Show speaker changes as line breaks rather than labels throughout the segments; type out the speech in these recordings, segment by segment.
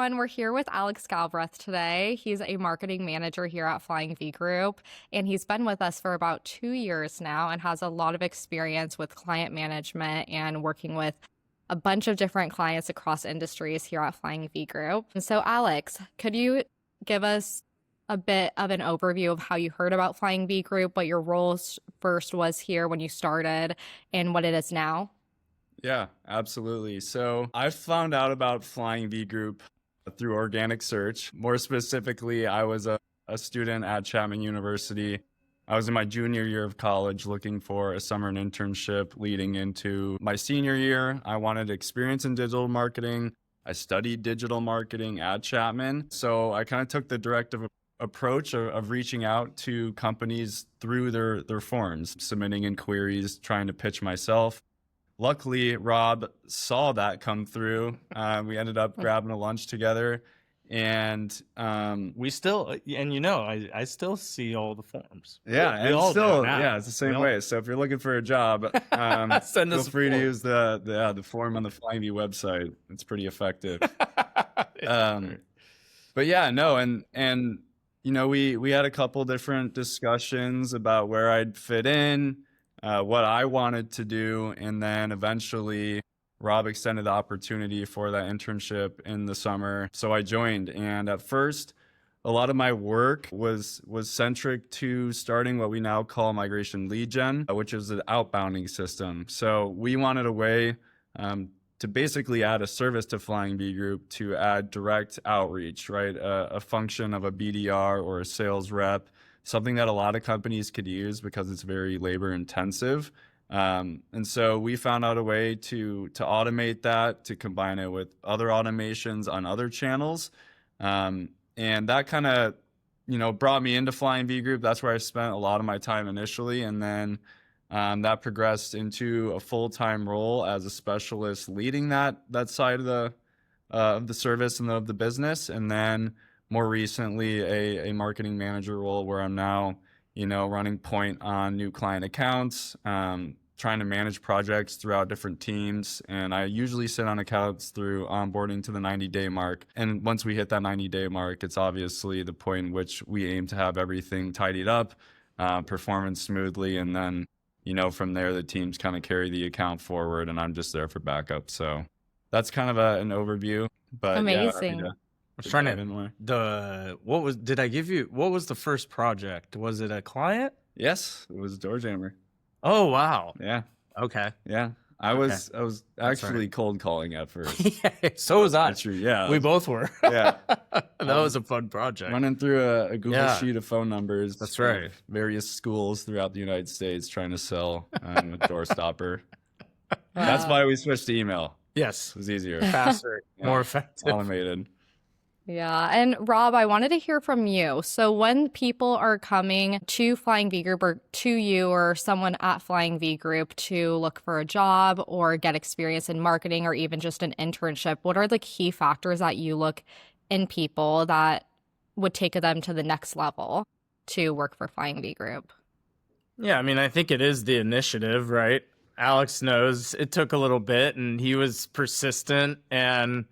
everyone. We're here with Alex Galbreath today. He's a marketing manager here at Flying V Group, and he's been with us for about 2 years now and has a lot of experience with client management and working with a bunch of different clients across industries here at Flying V Group. And so, Alex, could you give us a bit of an overview of how you heard about Flying V Group, what your role first was here when you started, and what it is now?
Yeah, absolutely. So I found out about Flying V Group through organic search. More specifically, I was a student at Chapman University. I was in my junior year of college looking for a summer internship leading into my senior year. I wanted experience in digital marketing. I studied digital marketing at Chapman. So I kind of took the directive approach of reaching out to companies through their forums, submitting inquiries, trying to pitch myself. Luckily, Robb saw that come through. We ended up grabbing a lunch together, and
we still, and I still see all the forms.
Yeah,
we
and
all
still,
now.
yeah, it's the same way. So if you're looking for a job, feel free to use the form on the Flying V website. It's pretty effective. But yeah, no, and we had a couple different discussions about where I'd fit in. What I wanted to do, and then eventually Robb extended the opportunity for that internship in the summer. So I joined, and at first, a lot of my work was centric to starting what we now call migration lead gen, which is an outbounding system. So we wanted a way to basically add a service to Flying V Group to add direct outreach, right? A function of a BDR or a sales rep, something that a lot of companies could use because it's very labor intensive. And so we found out a way to automate that, to combine it with other automations on other channels. And that kind of, brought me into Flying V Group. That's where I spent a lot of my time initially. And then that progressed into a full-time role as a specialist leading that side of the service and of the business. And then more recently, a marketing manager role where I'm now, running point on new client accounts, trying to manage projects throughout different teams. And I usually sit on accounts through onboarding to the 90-day mark. And once we hit that 90-day mark, it's obviously the point in which we aim to have everything tidied up, performing smoothly. And then, from there, the teams kind of carry the account forward and I'm just there for backup. So that's kind of an overview. But
amazing.
Yeah,
I was trying to, what was the first project? Was it a client?
Yes, it was Doorjammer.
Oh, wow.
Yeah.
Okay.
Yeah. I was actually cold calling at first.
Yeah, so was I.
That's true. Yeah.
We both were.
Yeah.
That was a fun project.
Running through a Google sheet of phone numbers.
That's right.
Various schools throughout the United States trying to sell with Doorstopper. That's why we switched to email.
Yes.
It was easier.
Faster. More effective.
Automated.
Yeah. And Robb, I wanted to hear from you. So when people are coming to Flying V Group or to you or someone at Flying V Group to look for a job or get experience in marketing or even just an internship, what are the key factors that you look in people that would take them to the next level to work for Flying V Group?
Yeah, I mean, I think it is the initiative, right? Alex knows it took a little bit and he was persistent, and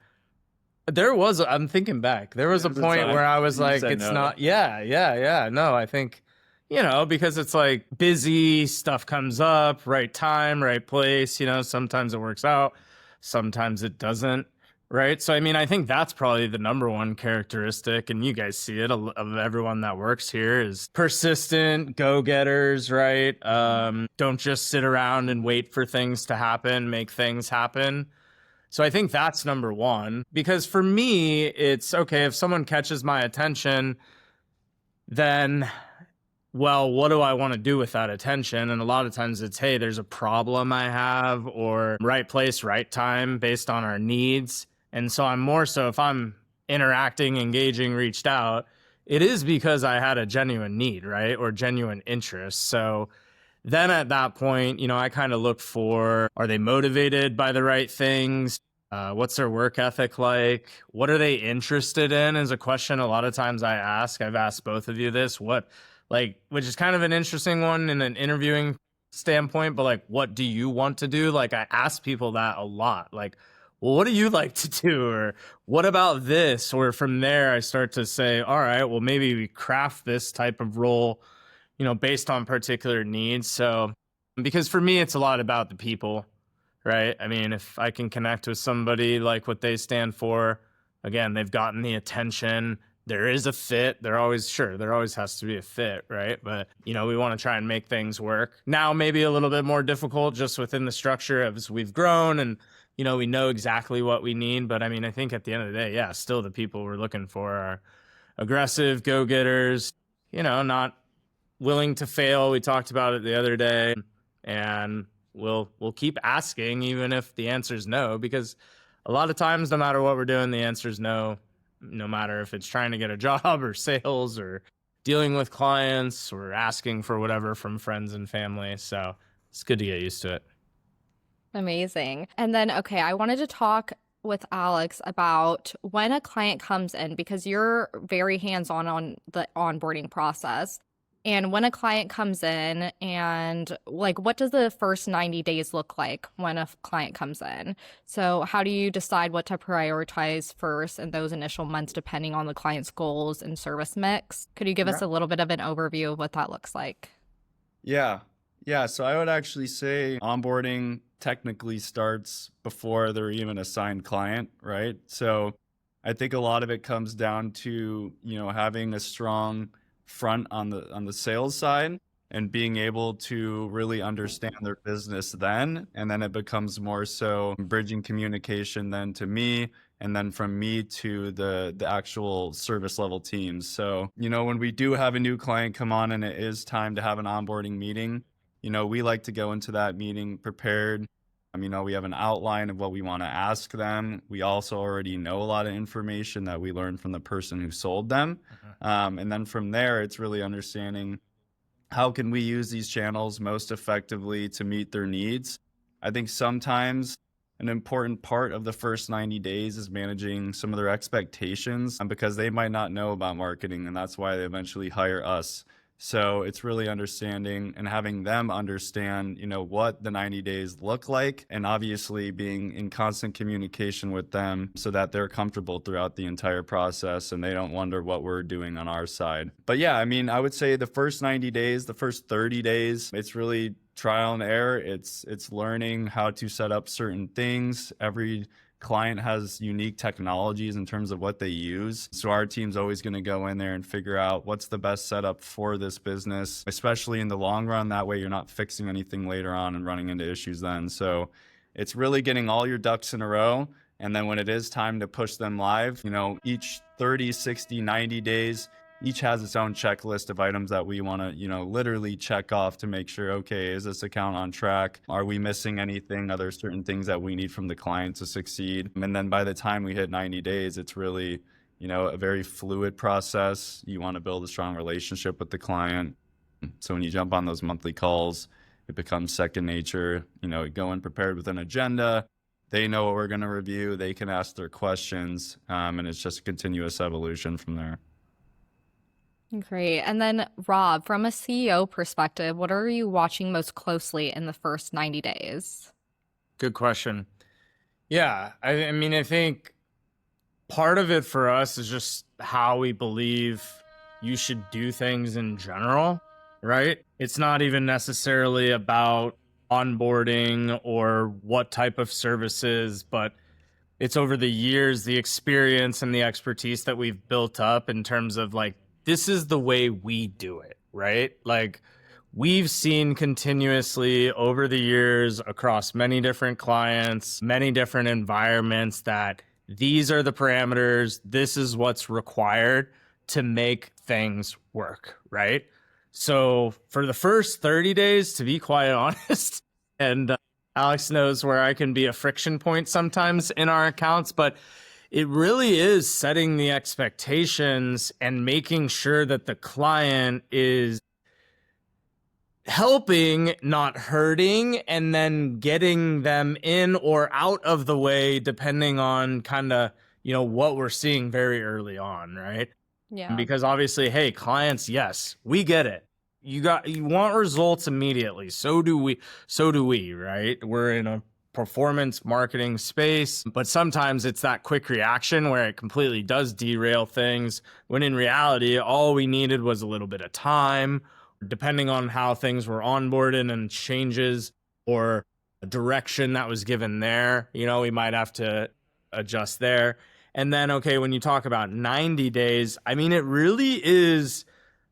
I'm thinking back, there was a point where I was like, it's no. Not, no, I think, because it's like busy stuff comes up, right time, right place, sometimes it works out, sometimes it doesn't, right? So, I mean, I think that's probably the number one characteristic, and you guys see it, of everyone that works here is persistent, go-getters, right? Don't just sit around and wait for things to happen, make things happen. So I think that's number one, because for me, it's okay, if someone catches my attention, then, well, what do I want to do with that attention? And a lot of times it's, hey, there's a problem I have, or right place, right time based on our needs. And so I'm more so, if I'm interacting, engaging, reached out, it is because I had a genuine need, right? Or genuine interest. So then at that point, I kind of look for, are they motivated by the right things? What's their work ethic like? What are they interested in is a question a lot of times I ask. I've asked both of you this, which is kind of an interesting one in an interviewing standpoint, but what do you want to do? I ask people that a lot. well, what do you like to do? Or what about this? Or from there, I start to say, all right, well, maybe we craft this type of role, based on particular needs. So, because for me, it's a lot about the people, right? I mean, if I can connect with somebody, like what they stand for, again, they've gotten the attention, there is a fit. There always has to be a fit, right? But, we want to try and make things work. Now, maybe a little bit more difficult just within the structure as we've grown and, we know exactly what we need. But I mean, I think at the end of the day, yeah, still the people we're looking for are aggressive go-getters, not willing to fail. We talked about it the other day, and we'll keep asking even if the answer is no, because a lot of times, no matter what we're doing, the answer is no. No matter if it's trying to get a job or sales or dealing with clients or asking for whatever from friends and family. So it's good to get used to it.
Amazing. And then, okay, I wanted to talk with Alex about when a client comes in, because you're very hands-on on the onboarding process. And when a client comes in, and like, what does the first 90 days look like when a client comes in? So how do you decide what to prioritize first in those initial months, depending on the client's goals and service mix? Could you give us a little bit of an overview of what that looks like?
Yeah. So I would actually say onboarding technically starts before they're even a signed client, right? So I think a lot of it comes down to, having a strong front on the sales side and being able to really understand their business then. And then it becomes more so bridging communication then to me, and then from me to the actual service level teams. So, when we do have a new client come on and it is time to have an onboarding meeting, we like to go into that meeting prepared. We have an outline of what we want to ask them. We also already know a lot of information that we learned from the person who sold them. And then from there, it's really understanding how can we use these channels most effectively to meet their needs. I think sometimes an important part of the first 90 days is managing some of their expectations, because they might not know about marketing, and that's why they eventually hire us. So it's really understanding and having them understand, what the 90 days look like, and obviously being in constant communication with them so that they're comfortable throughout the entire process and they don't wonder what we're doing on our side. But yeah, I would say the first 90 days, the first 30 days, it's really trial and error. It's learning how to set up certain things. Every client has unique technologies in terms of what they use. So our team's always going to go in there and figure out what's the best setup for this business, especially in the long run. That way you're not fixing anything later on and running into issues then. So it's really getting all your ducks in a row. And then when it is time to push them live, each 30, 60, 90 days, each has its own checklist of items that we want to, literally check off to make sure, okay, is this account on track? Are we missing anything? Are there certain things that we need from the client to succeed? And then by the time we hit 90 days, it's really, a very fluid process. You want to build a strong relationship with the client. So when you jump on those monthly calls, it becomes second nature. Go in prepared with an agenda. They know what we're going to review. They can ask their questions. And it's just a continuous evolution from there.
Great. And then, Rob, from a CEO perspective, what are you watching most closely in the first 90 days?
Good question. Yeah, I think part of it for us is just how we believe you should do things in general, right? It's not even necessarily about onboarding or what type of services, but it's over the years, the experience and the expertise that we've built up in terms of like, this is the way we do it, right? Like we've seen continuously over the years across many different clients, many different environments that these are the parameters. This is what's required to make things work, right? So for the first 30 days, to be quite honest, and Alex knows where I can be a friction point sometimes in our accounts, but it really is setting the expectations and making sure that the client is helping, not hurting, and then getting them in or out of the way, depending on kind of, what we're seeing very early on, right?
Yeah.
Because obviously, hey, clients, yes, we get it. You want results immediately. So do we, right? We're in a performance marketing space, but sometimes it's that quick reaction where it completely does derail things, when in reality, all we needed was a little bit of time, depending on how things were onboarded and changes or direction that was given there. We might have to adjust there. And then, okay, when you talk about 90 days, I mean, it really is,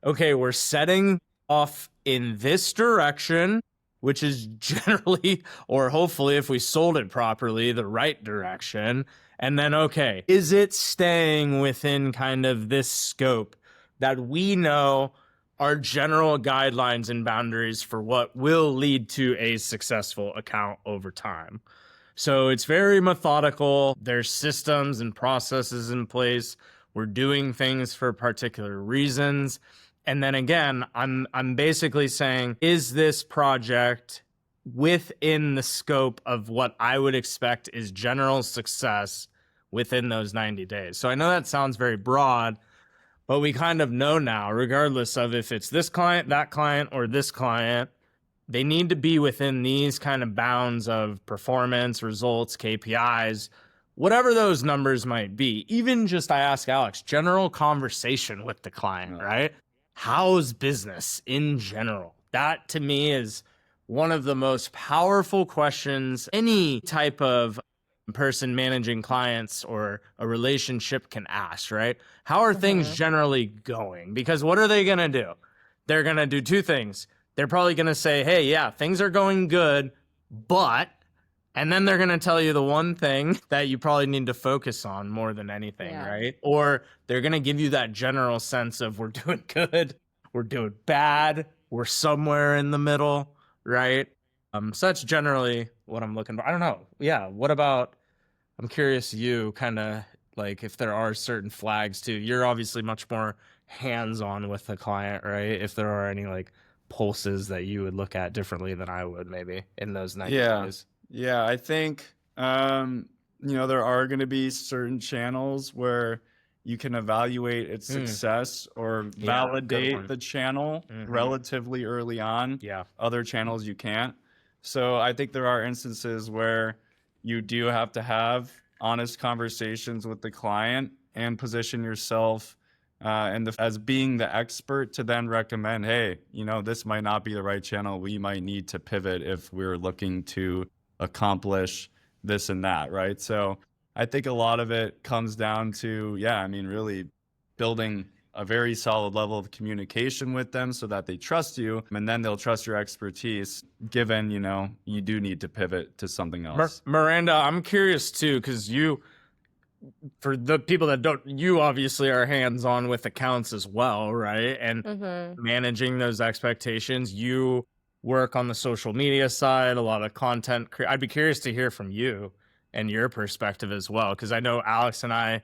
okay, we're setting off in this direction, which is generally, or hopefully if we sold it properly, the right direction. And then, okay, is it staying within kind of this scope that we know are general guidelines and boundaries for what will lead to a successful account over time? So it's very methodical. There's systems and processes in place. We're doing things for particular reasons. And then again, I'm basically saying, is this project within the scope of what I would expect is general success within those 90 days? So I know that sounds very broad, but we kind of know now, regardless of if it's this client, that client, or this client, they need to be within these kind of bounds of performance, results, KPIs, whatever those numbers might be. Even just, I ask Alex, general conversation with the client, right? How's business in general? That to me is one of the most powerful questions any type of person managing clients or a relationship can ask, right? How are things generally going? Because what are they going to do? They're going to do two things. They're probably going to say, hey, yeah, things are going good, but, and then they're going to tell you the one thing that you probably need to focus on more than anything, right? Or they're going to give you that general sense of we're doing good, we're doing bad, we're somewhere in the middle, right? So that's generally what I'm looking for. I don't know. Yeah. What about, I'm curious, you kind of like if there are certain flags too. You're obviously much more hands-on with the client, right? If there are any like pulses that you would look at differently than I would maybe in those 90 days.
Yeah, I think, there are going to be certain channels where you can evaluate its success or validate the channel relatively early on.
Yeah.
Other channels you can't. So I think there are instances where you do have to have honest conversations with the client and position yourself as being the expert to then recommend, hey, this might not be the right channel. We might need to pivot if we're looking to accomplish this and that, right? So I think a lot of it comes down to, really building a very solid level of communication with them so that they trust you, and then they'll trust your expertise, given, you do need to pivot to something else.
Miranda, I'm curious too, because for the people that don't, you obviously are hands-on with accounts as well, right? And managing those expectations. You work on the social media side, a lot of content. I'd be curious to hear from you and your perspective as well, because I know Alex and I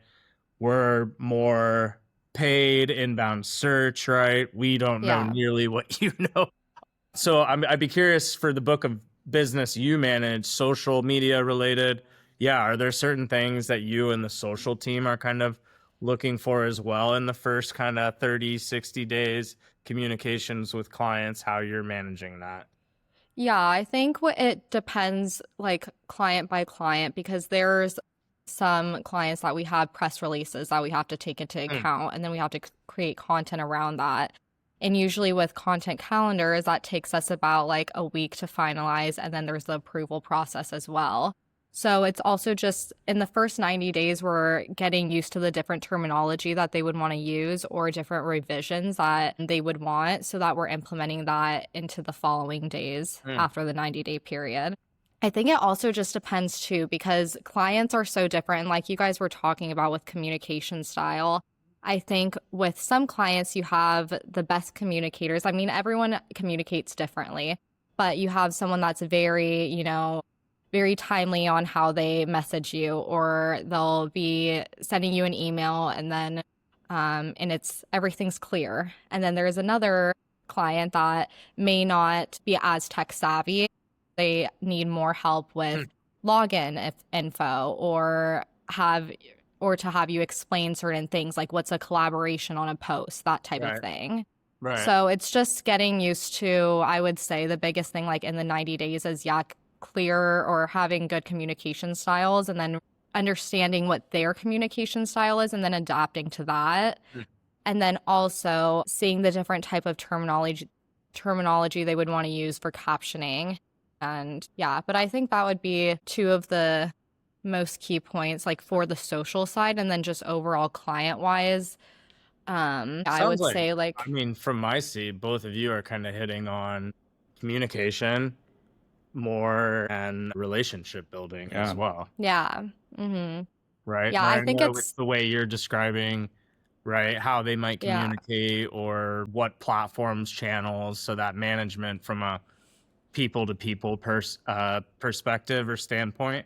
were more paid inbound search, right? We don't know nearly what you know. So I'd be curious, for the book of business you manage, social media related, are there certain things that you and the social team are kind of looking for as well in the first kind of 30, 60 days, communications with clients, how you're managing that?
Yeah, I think it depends like client by client, because there's some clients that we have press releases that we have to take into account, and then we have to create content around that. And usually with content calendars, that takes us about like a week to finalize, and then there's the approval process as well. So it's also just in the first 90 days, we're getting used to the different terminology that they would want to use or different revisions that they would want, so that we're implementing that into the following days after the 90-day period. I think it also just depends too, because clients are so different. Like you guys were talking about with communication style, I think with some clients, you have the best communicators. I mean, everyone communicates differently, but you have someone that's very, very timely on how they message you, or they'll be sending you an email and then and everything's clear. And then there's another client that may not be as tech savvy. They need more help with login info, or to have you explain certain things, like what's a collaboration on a post, that type of thing. Right. So it's just getting used to, I would say the biggest thing like in the 90 days is clear or having good communication styles, and then understanding what their communication style is and then adapting to that. And then also seeing the different type of terminology they would want to use for captioning. And yeah, but I think that would be two of the most key points, like for the social side, and then just overall client wise. I would say like,
I mean, from my seat, both of you are kind of hitting on communication more and relationship building as well.
yeah. Mm-hmm.
Right?
Yeah, I think
Miranda,
it's
with the way you're describing, right, how they might
yeah.
communicate or what platforms, channels, so that management from a people to people perspective or standpoint.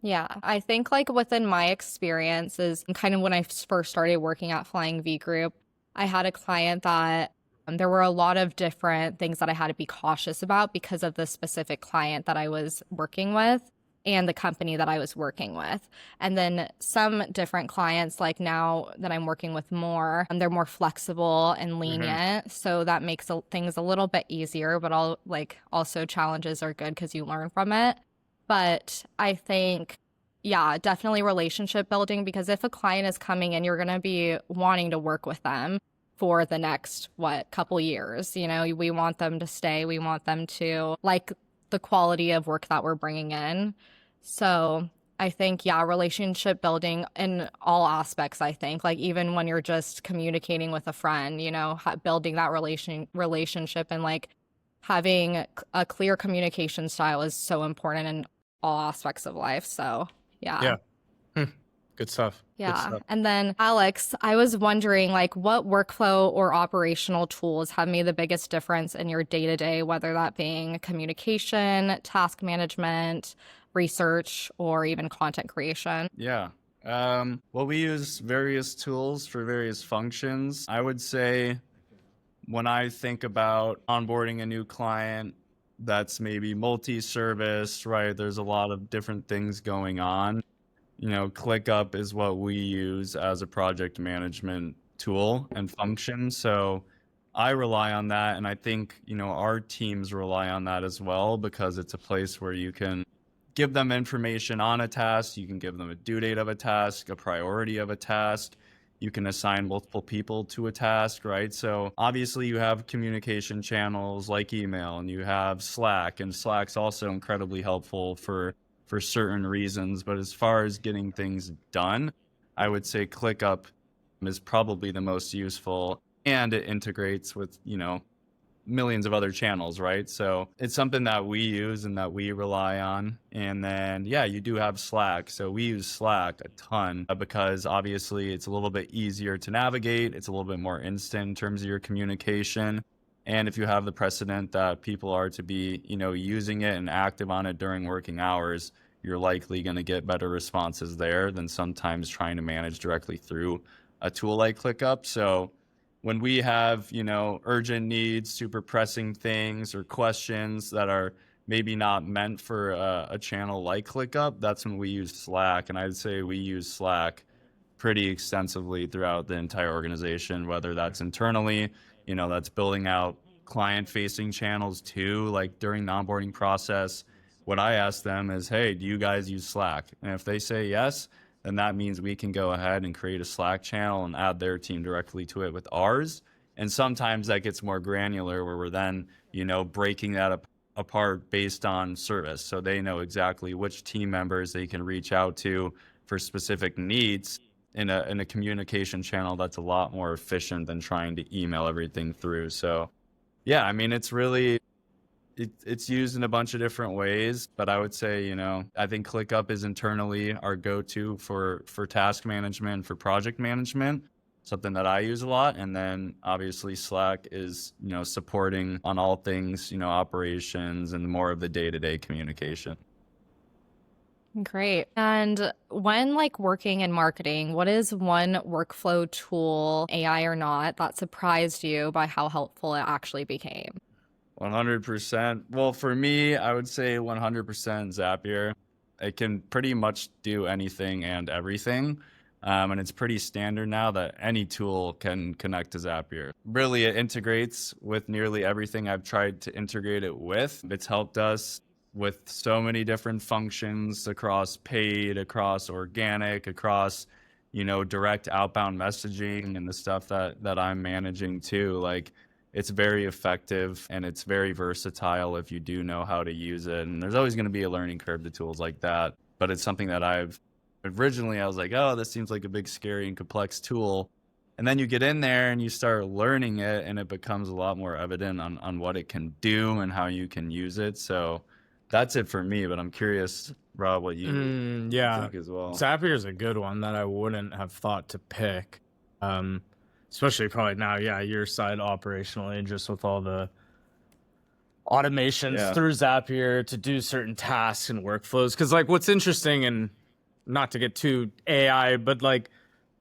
Yeah, I think like within my experiences, kind of when I first started working at Flying V Group, I had a client that there were a lot of different things that I had to be cautious about because of the specific client that I was working with and the company that I was working with. And then some different clients, like now that I'm working with more, they're more flexible and lenient. So that makes things a little bit easier, but also challenges are good because you learn from it. But I think, yeah, definitely relationship building, because if a client is coming in, you're going to be wanting to work with them for the next, couple years. You know, we want them to stay. We want them to like the quality of work that we're bringing in. So I think, yeah, relationship building in all aspects, I think, like even when you're just communicating with a friend, you know, building that relationship and like having a clear communication style is so important in all aspects of life. So yeah.
Good stuff.
Yeah.
Good stuff.
And then Alex, I was wondering like what workflow or operational tools have made the biggest difference in your day-to-day, whether that being communication, task management, research, or even content creation?
Yeah. Well, we use various tools for various functions. I would say when I think about onboarding a new client that's maybe multi-service, right? There's a lot of different things going on. You know, ClickUp is what we use as a project management tool and function. So I rely on that. And I think, you know, our teams rely on that as well, because it's a place where you can give them information on a task. You can give them a due date of a task, a priority of a task. You can assign multiple people to a task, right? So obviously you have communication channels like email, and you have Slack, and Slack's also incredibly helpful for certain reasons. But as far as getting things done, I would say ClickUp is probably the most useful, and it integrates with, you know, millions of other channels, right? So it's something that we use and that we rely on. And then, yeah, you do have Slack. So we use Slack a ton because obviously it's a little bit easier to navigate. It's a little bit more instant in terms of your communication. And if you have the precedent that people are to be, you know, using it and active on it during working hours, you're likely going to get better responses there than sometimes trying to manage directly through a tool like ClickUp. So when we have, you know, urgent needs, super pressing things or questions that are maybe not meant for a channel like ClickUp, that's when we use Slack. And I'd say we use Slack pretty extensively throughout the entire organization, whether that's internally, you know, that's building out client-facing channels too. Like during the onboarding process, what I ask them is, hey, do you guys use Slack? And if they say yes, then that means we can go ahead and create a Slack channel and add their team directly to it with ours. And sometimes that gets more granular, where we're then, you know, breaking that apart based on service. So they know exactly which team members they can reach out to for specific needs in a communication channel that's a lot more efficient than trying to email everything through. So yeah, I mean, it's really, it's used in a bunch of different ways, but I would say, you know, I think ClickUp is internally our go-to for task management, for project management, something that I use a lot. And then obviously Slack is, you know, supporting on all things, you know, operations and more of the day-to-day communication.
Great. And when like working in marketing, what is one workflow tool, AI or not, that surprised you by how helpful it actually became?
100%. Well, for me, I would say 100% Zapier. It can pretty much do anything and everything. And it's pretty standard now that any tool can connect to Zapier. Really, it integrates with nearly everything I've tried to integrate it with. It's helped us with so many different functions across paid, across organic, across, direct outbound messaging and the stuff that I'm managing too. Like, it's very effective and it's very versatile if you do know how to use it. And there's always going to be a learning curve to tools like that. But it's something that I was like, oh, this seems like a big, scary and complex tool. And then you get in there and you start learning it, and it becomes a lot more evident on what it can do and how you can use it. So that's it for me. But I'm curious, Rob, what you think as well.
Zapier is a good one that I wouldn't have thought to pick. Especially probably now, your side operationally, just with all the automations through Zapier to do certain tasks and workflows. Because like what's interesting, and not to get too AI, but like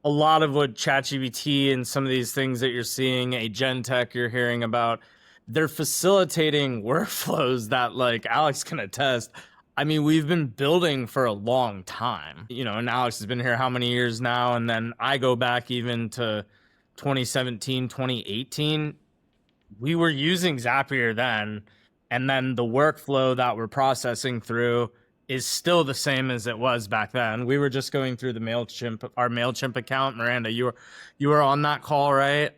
a lot of what ChatGPT and some of these things that you're seeing, Agentic you're hearing about, they're facilitating workflows that, like Alex can attest, I mean, we've been building for a long time, and Alex has been here how many years now? And then I go back even to 2017, 2018, we were using Zapier then, and then the workflow that we're processing through is still the same as it was back then. We were just going through our MailChimp account. Miranda, you were on that call, right?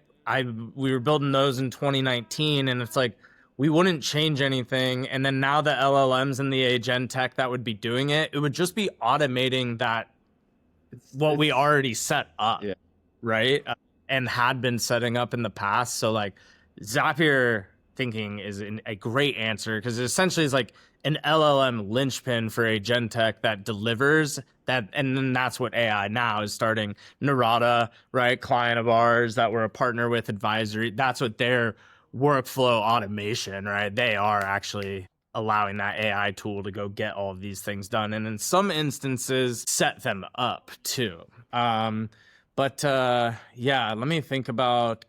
We were building those in 2019, and it's like we wouldn't change anything. And then now the LLMs and the Agentic that would be doing it would just be automating what we already set up, right? And had been setting up in the past. So like Zapier thinking is a great answer, because it essentially is like an LLM linchpin for Agentic that delivers that. And then that's what AI now is starting. Narada, right? Client of ours that we're a partner with, advisory. That's what their workflow automation, right? They are actually allowing that AI tool to go get all of these things done. And in some instances, set them up too. But let me think about,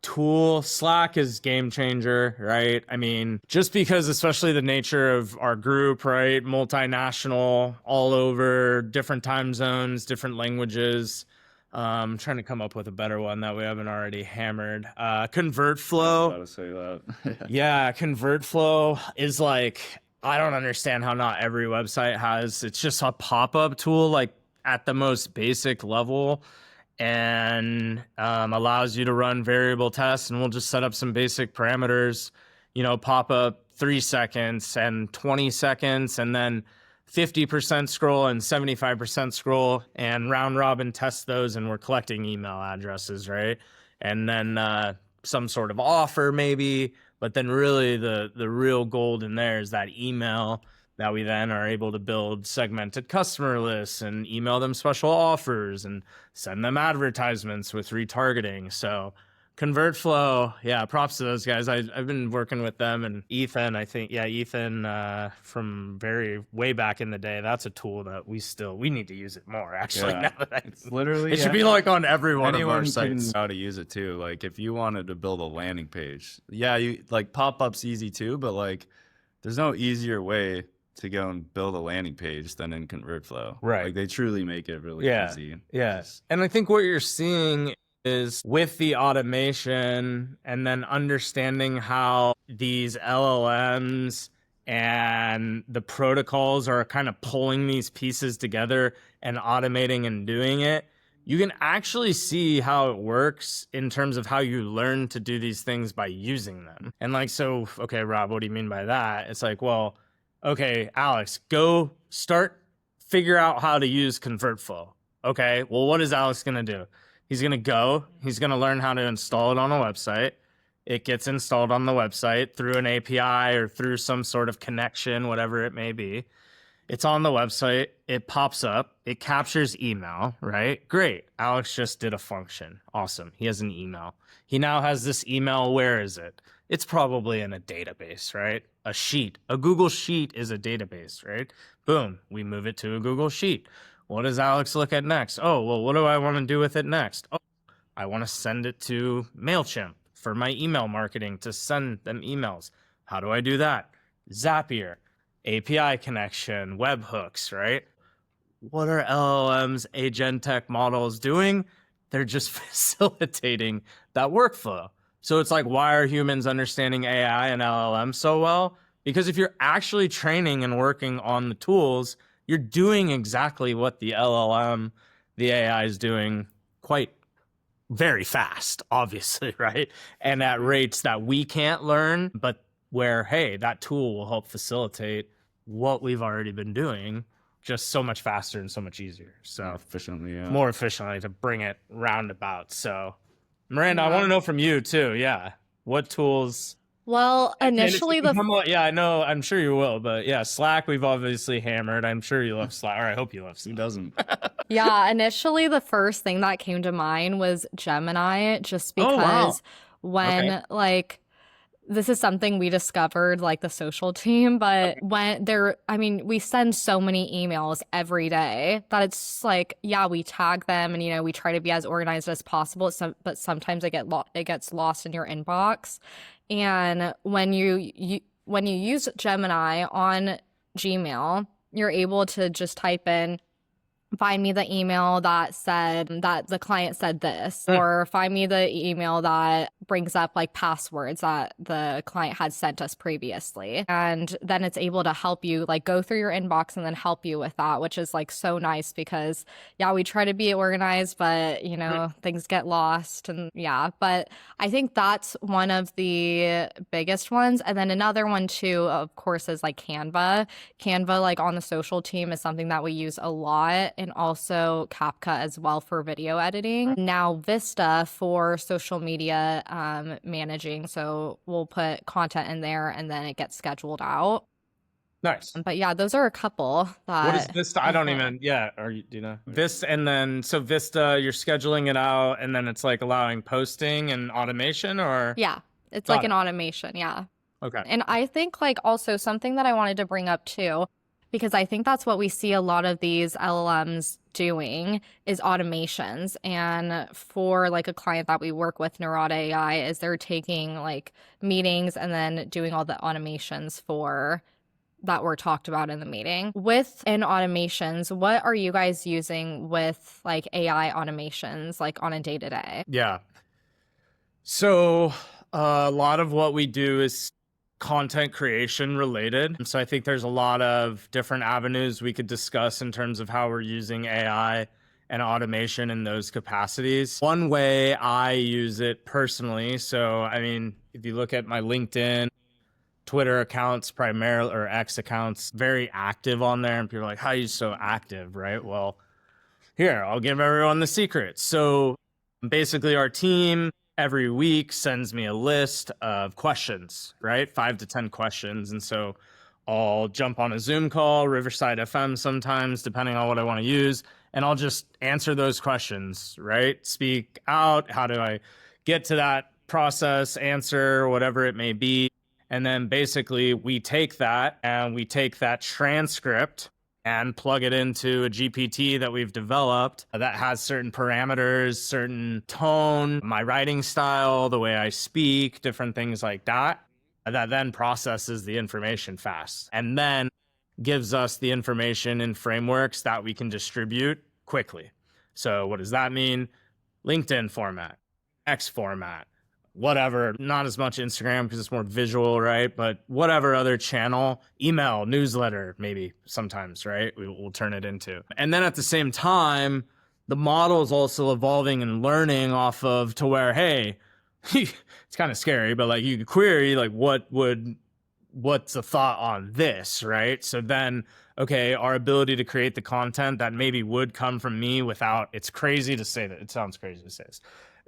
tool. Slack is game changer, right? I mean, just because, especially the nature of our group, right? Multinational, all over, different time zones, different languages. I'm trying to come up with a better one that we haven't already hammered. ConvertFlow.
I was about to say that.
Yeah, ConvertFlow is like, I don't understand how not every website has. It's just a pop-up tool, like at the most basic level, and allows you to run variable tests. And we'll just set up some basic parameters, pop up 3 seconds and 20 seconds, and then 50% scroll and 75% scroll, and round robin test those. And we're collecting email addresses, right? And then some sort of offer maybe, but then really the real gold in there is that email that we then are able to build segmented customer lists and email them special offers and send them advertisements with retargeting. So ConvertFlow, props to those guys. I've been working with them, and Ethan, I think, Ethan from way back in the day. That's a tool that we need to use it more, actually.
Yeah.
Now that
It's literally,
it should be like on every one of our
anyone can
sites.
know how to use it too. Like if you wanted to build a landing page, you like pop-ups easy too, but like there's no easier way to go and build a landing page than in ConvertFlow.
Right.
Like they truly make it really easy.
Yes. And I think what you're seeing is with the automation and then understanding how these LLMs and the protocols are kind of pulling these pieces together and automating and doing it, you can actually see how it works in terms of how you learn to do these things by using them. And like, so, okay, Rob, what do you mean by that? It's like, well, okay, Alex, go figure out how to use ConvertFlow. Okay, well, what is Alex going to do? He's going to learn how to install it on a website. It gets installed on the website through an API or through some sort of connection, whatever it may be. It's on the website. It pops up. It captures email, right? Great. Alex just did a function. Awesome. He has an email. He now has this email. Where is it? It's probably in a database, right? A Google Sheet is a database, right? Boom. We move it to a Google Sheet. What does Alex look at next? Oh, well, what do I want to do with it next? Oh, I want to send it to MailChimp for my email marketing to send them emails. How do I do that? Zapier, API connection, webhooks, right? What are LLMs, Agentic models doing? They're just facilitating that workflow. So it's like, why are humans understanding AI and LLM so well? Because if you're actually training and working on the tools, you're doing exactly what the LLM, the AI is doing quite very fast, obviously, right? And at rates that we can't learn, but where, hey, that tool will help facilitate what we've already been doing just so much faster and so much easier. So
efficiently, yeah.
more efficiently to bring it roundabout. So Miranda, I want to know from you too. Yeah. What tools?
Well, initially
yeah, I know. I'm sure you will, but yeah, Slack we've obviously hammered. I'm sure you love Slack, or I hope you love Slack.
Who doesn't?
Yeah, initially the first thing that came to mind was Gemini, just
Oh, wow.
because when like this is something we discovered, like the social team, but when we send so many emails every day that it's like, yeah, we tag them and, you know, we try to be as organized as possible. But sometimes it gets lost in your inbox. And when you use Gemini on Gmail, you're able to just type in, find me the email that said that the client said this, or find me the email that brings up like passwords that the client had sent us previously. And then it's able to help you like go through your inbox and then help you with that, which is like so nice because yeah, we try to be organized, but you know, things get lost and yeah, but I think that's one of the biggest ones. And then another one too, of course, is like Canva. Canva, like on the social team, is something that we use a lot, and also CapCut as well for video editing. Now Vista for social media managing. So we'll put content in there and then it gets scheduled out.
Nice.
But yeah, those are a couple that.
What is Vista? I don't even. Yeah. Or do you know Vista? And then so Vista, you're scheduling it out, and then it's like allowing posting and automation, or
yeah, it's like an automation. Yeah.
Okay.
And I think like also something that I wanted to bring up too, because I think that's what we see a lot of these LLMs doing is automations. And for like a client that we work with, Narada AI, is they're taking like meetings and then doing all the automations for that were talked about in the meeting. Within automations, what are you guys using with like AI automations, like on a day-to-day?
Yeah. So a lot of what we do is content creation related. So I think there's a lot of different avenues we could discuss in terms of how we're using AI and automation in those capacities. One way I use it personally, so I mean, if you look at my LinkedIn, Twitter accounts primarily, or X accounts, very active on there, and people are like, how are you so active, right? Well, here, I'll give everyone the secret. So basically our team every week sends me a list of questions, right? 5 to 10 questions. And so I'll jump on a Zoom call, Riverside FM sometimes, depending on what I want to use, and I'll just answer those questions, right? Speak out. How do I get to that process, answer, whatever it may be. And then basically we take that and we take that transcript and plug it into a GPT that we've developed that has certain parameters, certain tone, my writing style, the way I speak, different things like that, that then processes the information fast and then gives us the information in frameworks that we can distribute quickly. So what does that mean? LinkedIn format, X format, whatever, not as much Instagram because it's more visual, right? But whatever other channel, email, newsletter, maybe sometimes, right? We'll turn it into. And then at the same time, the model is also evolving and learning off of to where, hey, it's kind of scary, but like you could query, like what's the thought on this, right? So then, okay, our ability to create the content that maybe would come from me without, it's crazy to say that, it sounds crazy to say this,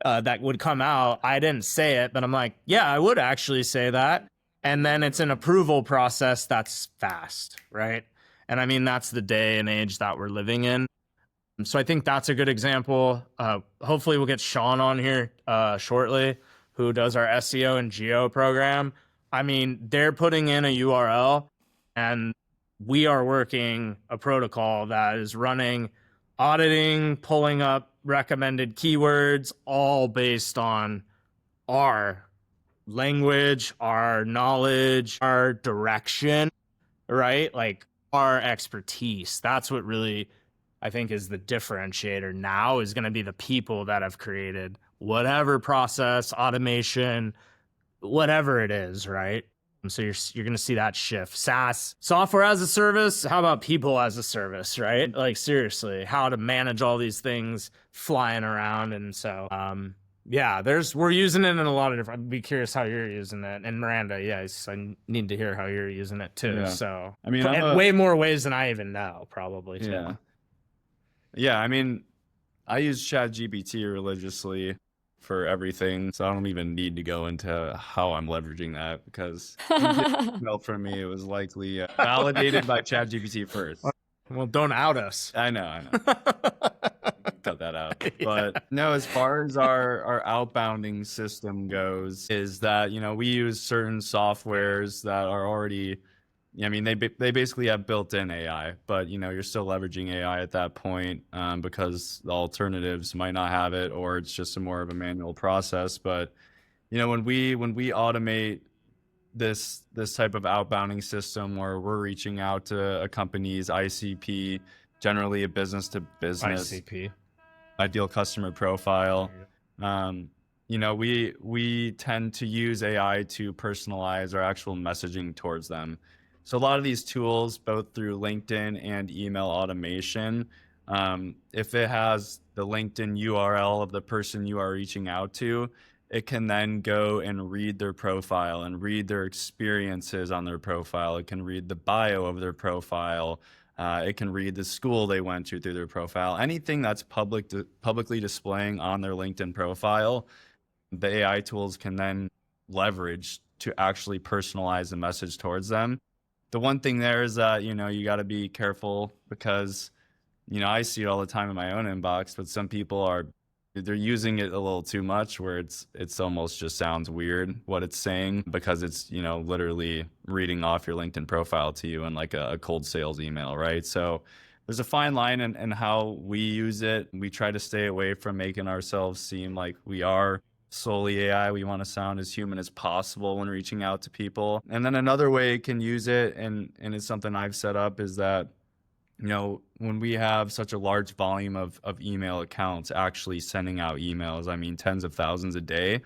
that would come out. I didn't say it, but I'm like, yeah, I would actually say that. And then it's an approval process that's fast, right? And I mean, that's the day and age that we're living in. So I think that's a good example. Hopefully we'll get Sean on here shortly, who does our SEO and geo program. I mean, they're putting in a URL and we are working a protocol that is running, auditing, pulling up recommended keywords, all based on our language, our knowledge, our direction, right? Like our expertise. That's what really, I think, is the differentiator now, is going to be the people that have created whatever process, automation, whatever it is, right? So you're going to see that shift. SaaS, software as a service. How about people as a service, right? Like seriously, how to manage all these things flying around. And so, yeah, we're using it in a lot of different. I'd be curious how you're using it. And Miranda, yes, I need to hear how you're using it too.
Yeah.
So
I mean,
way more ways than I even know, probably too.
Yeah. Yeah, I mean, I use ChatGPT religiously for everything, so I don't even need to go into how I'm leveraging that, because email from me, it was likely validated by ChatGPT first.
Well, don't out us.
I know. Cut that out. But no, as far as our outbounding system goes, is that, we use certain softwares that are already, I mean, they basically have built-in AI, but you're still leveraging AI at that point, because the alternatives might not have it, or it's just more of a manual process. But when we automate this type of outbounding system, where we're reaching out to a company's ICP, generally a business to business
ICP,
ideal customer profile, we tend to use AI to personalize our actual messaging towards them. So a lot of these tools, both through LinkedIn and email automation, if it has the LinkedIn URL of the person you are reaching out to, it can then go and read their profile and read their experiences on their profile. It can read the bio of their profile. It can read the school they went to through their profile. Anything that's publicly displaying on their LinkedIn profile, the AI tools can then leverage to actually personalize the message towards them. The one thing there is that, you got to be careful, because, I see it all the time in my own inbox, but some people they're using it a little too much, where it's almost just sounds weird what it's saying, because it's, literally reading off your LinkedIn profile to you in like a cold sales email, right? So there's a fine line in how we use it. We try to stay away from making ourselves seem like we are solely AI. We want to sound as human as possible when reaching out to people. And then another way it can use it, and it's something I've set up, is that when we have such a large volume of email accounts actually sending out emails, I mean, tens of thousands a day,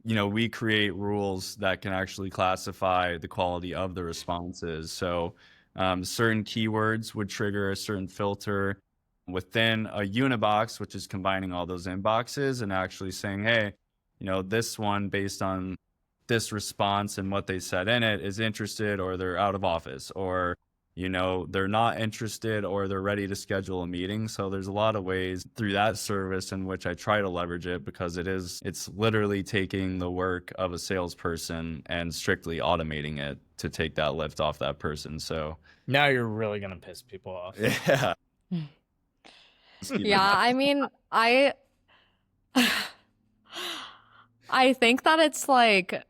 we create rules that can actually classify the quality of the responses. So certain keywords would trigger a certain filter within a unibox, which is combining all those inboxes and actually saying, hey, this one, based on this response and what they said in it, is interested, or they're out of office, or they're not interested, or they're ready to schedule a meeting. So there's a lot of ways through that service in which I try to leverage it, because it's literally taking the work of a salesperson and strictly automating it to take that lift off that person. So
now you're really going to piss people off.
Yeah.
Yeah, I mean, I think that it's like,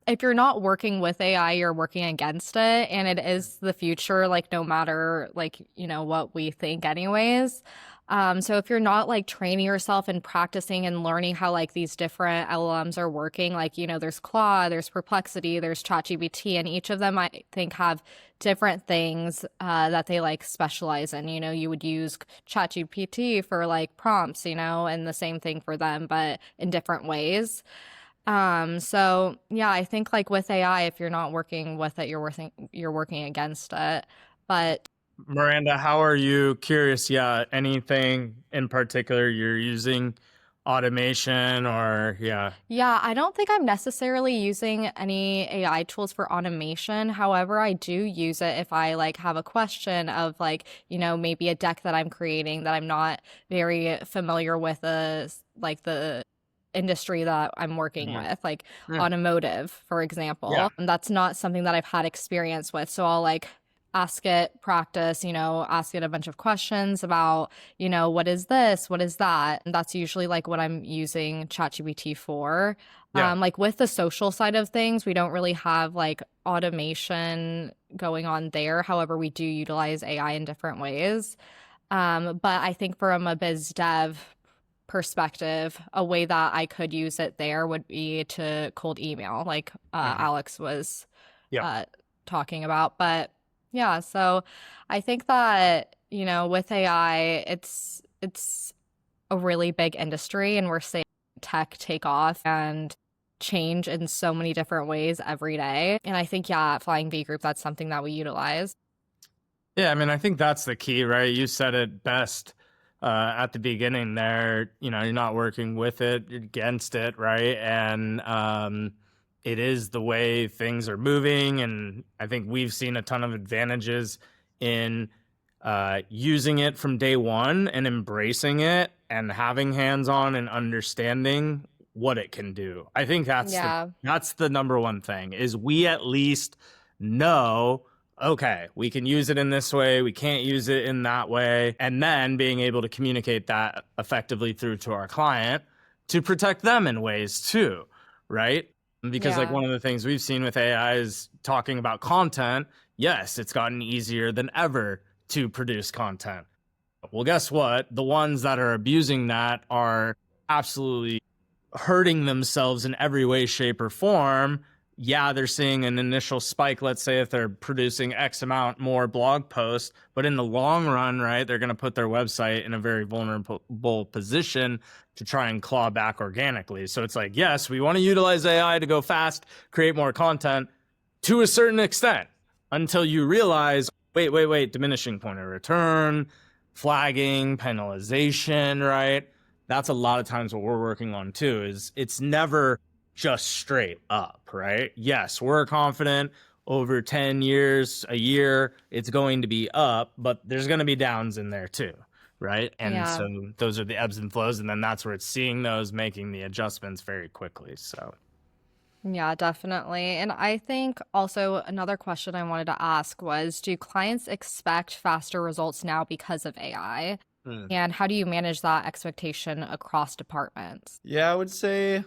if you're not working with AI, you're working against it, and it is the future, like no matter like, what we think anyways. So if you're not like training yourself and practicing and learning how like these different LLMs are working, like, there's Claude, there's Perplexity, there's ChatGPT, and each of them I think have different things that they like specialize in. You would use ChatGPT for like prompts, and the same thing for them, but in different ways. So yeah, I think like with AI, if you're not working with it, you're working against it. But
Miranda, how are you? Curious, yeah, anything in particular you're using, automation, or yeah,
I don't think I'm necessarily using any AI tools for automation. However, I do use it if I like have a question of like, maybe a deck that I'm creating that I'm not very familiar with, like the industry that I'm working with, like automotive, for example. And that's not something that I've had experience with. So I'll like ask it, practice, ask it a bunch of questions about, what is this? What is that? And that's usually like what I'm using ChatGPT for. Like with the social side of things, we don't really have like automation going on there. However, we do utilize AI in different ways. But I think from a biz dev perspective, a way that I could use it there would be to cold email, like Alex was talking about. But yeah, so I think that, with AI, it's a really big industry, and we're seeing tech take off and change in so many different ways every day. And I think, yeah, at Flying V Group, that's something that we utilize.
Yeah, I mean, I think that's the key, right? You said it best at the beginning there. You're not working with it, against it, right? And it is the way things are moving. And I think we've seen a ton of advantages in using it from day one and embracing it and having hands-on and understanding what it can do. I think that's the number one thing, is we at least know, okay, we can use it in this way, we can't use it in that way, and then being able to communicate that effectively through to our client to protect them in ways too, right? Because like one of the things we've seen with AI is talking about content. Yes, it's gotten easier than ever to produce content. Well, guess what? The ones that are abusing that are absolutely hurting themselves in every way, shape, or form. Yeah, they're seeing an initial spike, let's say, if they're producing X amount more blog posts, but in the long run, right, they're going to put their website in a very vulnerable position to try and claw back organically. So it's like, yes, we want to utilize AI to go fast, create more content to a certain extent, until you realize, wait, diminishing point of return, flagging, penalization, right? That's a lot of times what we're working on too, is it's never just straight up, right? Yes, we're confident over 10 years, a year, it's going to be up, but there's going to be downs in there too, right? And so those are the ebbs and flows, and then that's where it's seeing those, making the adjustments very quickly. So
yeah, definitely. And I think also another question I wanted to ask was, do clients expect faster results now because of AI? And how do you manage that expectation across departments?
Yeah, I would say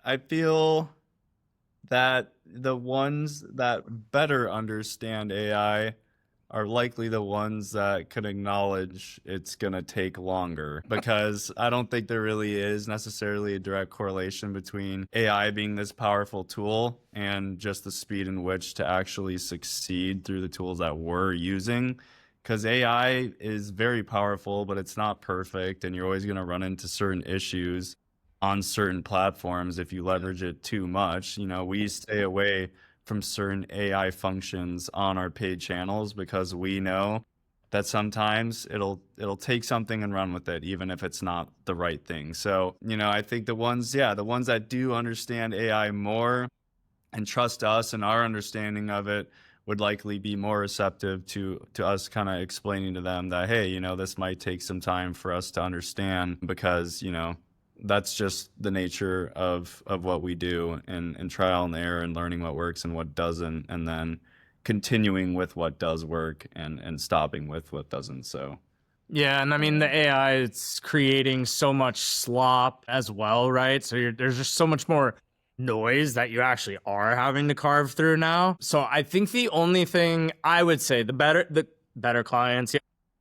I feel that the ones that better understand AI are likely the ones that could acknowledge it's going to take longer, because I don't think there really is necessarily a direct correlation between AI being this powerful tool and just the speed in which to actually succeed through the tools that we're using. Because AI is very powerful, but it's not perfect, and you're always going to run into certain issues on certain platforms if you leverage it too much. We stay away from certain AI functions on our paid channels because we know that sometimes it'll take something and run with it, even if it's not the right thing. So, I think the ones that do understand AI more and trust us and our understanding of it would likely be more receptive to us kind of explaining to them that, hey, this might take some time for us to understand, because, that's just the nature of what we do, and trial and error, and learning what works and what doesn't, and then continuing with what does work and stopping with what doesn't. So
yeah, and I mean, the AI, it's creating so much slop as well, right? So there's just so much more noise that you actually are having to carve through now. So I think the only thing I would say, the better clients,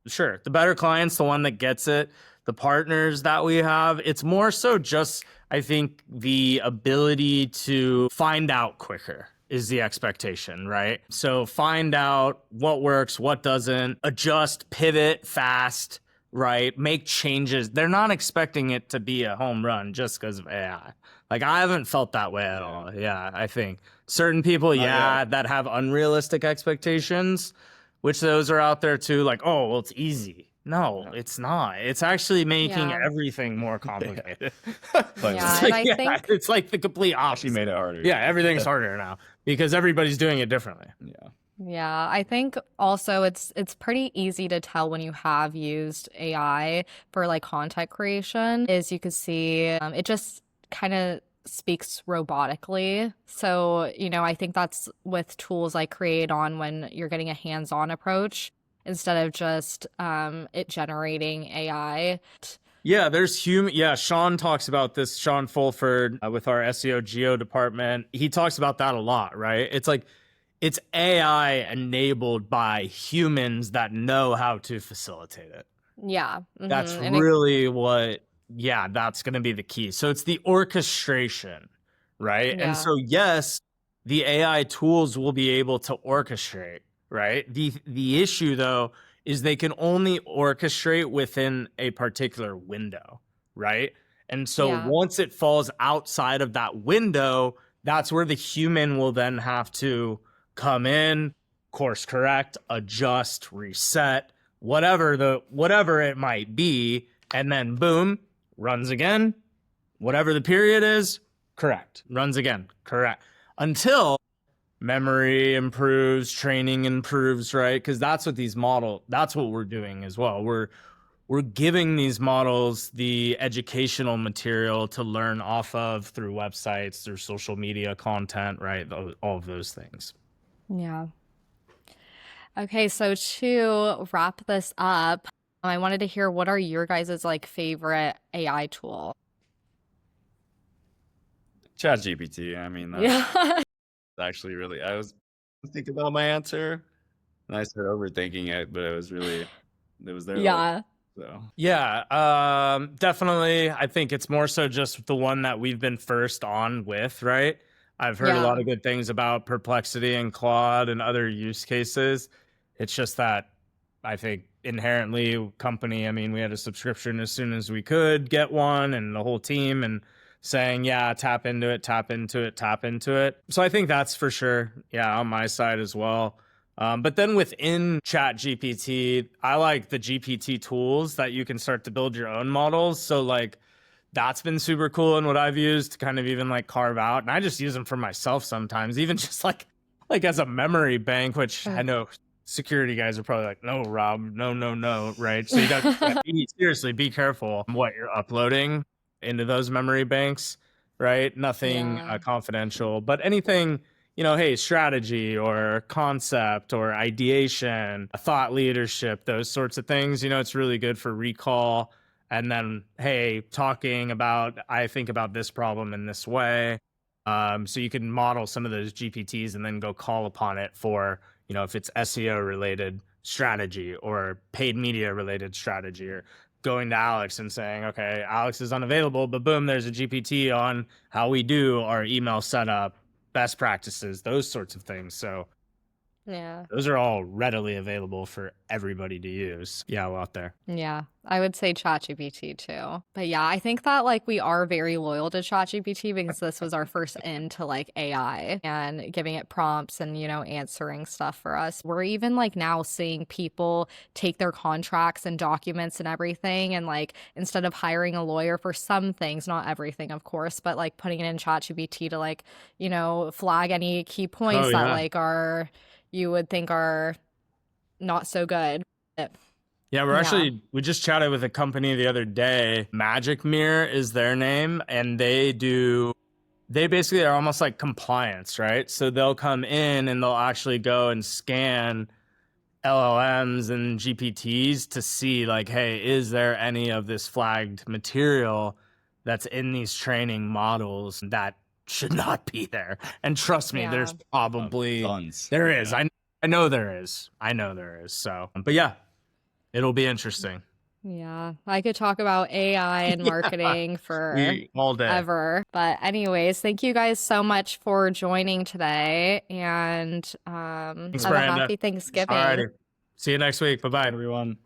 sure, the better clients, the one that gets it, the partners that we have, it's more so just, I think, the ability to find out quicker is the expectation, right? So find out what works, what doesn't, adjust, pivot fast, right? Make changes. They're not expecting it to be a home run just because of AI. Like, I haven't felt that way at all. Yeah, I think certain people, that have unrealistic expectations, which those are out there too. Like, oh, well, it's easy. No, it's not. It's actually making everything more complicated. It's like the complete opposite.
She made it harder.
Yeah, everything's harder now because everybody's doing it differently.
Yeah, I think also it's pretty easy to tell when you have used AI for like content creation, is you could see it just kind of speaks robotically. So, I think that's with tools like Create On, when you're getting a hands-on approach instead of just it generating AI.
Yeah, there's human. Yeah, Sean talks about this. Sean Fulford with our SEO Geo department. He talks about that a lot, right? It's like, it's AI enabled by humans that know how to facilitate it.
Yeah.
That's really that's going to be the key. So it's the orchestration, right?
Yeah.
And so, yes, the AI tools will be able to orchestrate, right? The issue, though, is they can only orchestrate within a particular window, right? And so
Yeah.
once it falls outside of that window, that's where the human will then have to come in, course correct, adjust, reset, whatever it might be, and then boom, runs again. Whatever the period is, correct. Runs again, correct. Until memory improves, training improves, right? Because that's what we're doing as well. We're giving these models the educational material to learn off of through websites, through social media content, right? All of those things.
Yeah. Okay, so to wrap this up, I wanted to hear, what are your guys' like favorite AI tool?
ChatGPT. I mean, that's
Yeah.
actually really, I was thinking about my answer and I started overthinking it, but it was there.
Yeah.
So
Yeah, definitely. I think it's more so just the one that we've been first on with, right? I've heard a lot
Yeah.
of good things about Perplexity and Claude and other use cases. It's just that I think inherently company, I mean, we had a subscription as soon as we could get one, and the whole team, and saying, yeah, tap into it, tap into it, tap into it. So I think that's for sure, yeah, on my side as well. But then within ChatGPT, I like the GPT tools that you can start to build your own models. So like that's been super cool, and what I've used to kind of even like carve out, and I just use them for myself sometimes, even just like as a memory bank, which I know security guys are probably like, no, Rob, no, right? So you got to seriously be careful what you're uploading into those memory banks, right? Nothing
Yeah.
confidential, but anything, hey, strategy or concept or ideation, thought leadership, those sorts of things, it's really good for recall. And then, hey, talking about, I think about this problem in this way. So you can model some of those GPTs and then go call upon it for, if it's SEO related strategy or paid media related strategy, or going to Alex and saying, okay, Alex is unavailable, but boom, there's a GPT on how we do our email setup, best practices, those sorts of things. So
Yeah.
those are all readily available for everybody to use. Yeah, out there.
Yeah, I would say ChatGPT too. But yeah, I think that like we are very loyal to ChatGPT because this was our first into like AI and giving it prompts and, answering stuff for us. We're even like now seeing people take their contracts and documents and everything, and like instead of hiring a lawyer for some things, not everything, of course, but like putting it in ChatGPT to like, flag any key points that like you would think are not so good.
Yeah, we just chatted with a company the other day. Magic Mirror is their name, and they basically are almost like compliance, right? So they'll come in and they'll actually go and scan LLMs and GPTs to see like, hey, is there any of this flagged material that's in these training models that should not be there? And trust me, there's probably
tons.
There is. I know there is. So, but yeah, it'll be interesting.
Yeah, I could talk about AI and marketing for
all day.
Ever. But anyways, thank you guys so much for joining today, and
Thanks,
have a
Miranda.
happy Thanksgiving.
Alrighty. See you next week. Bye-bye,
everyone.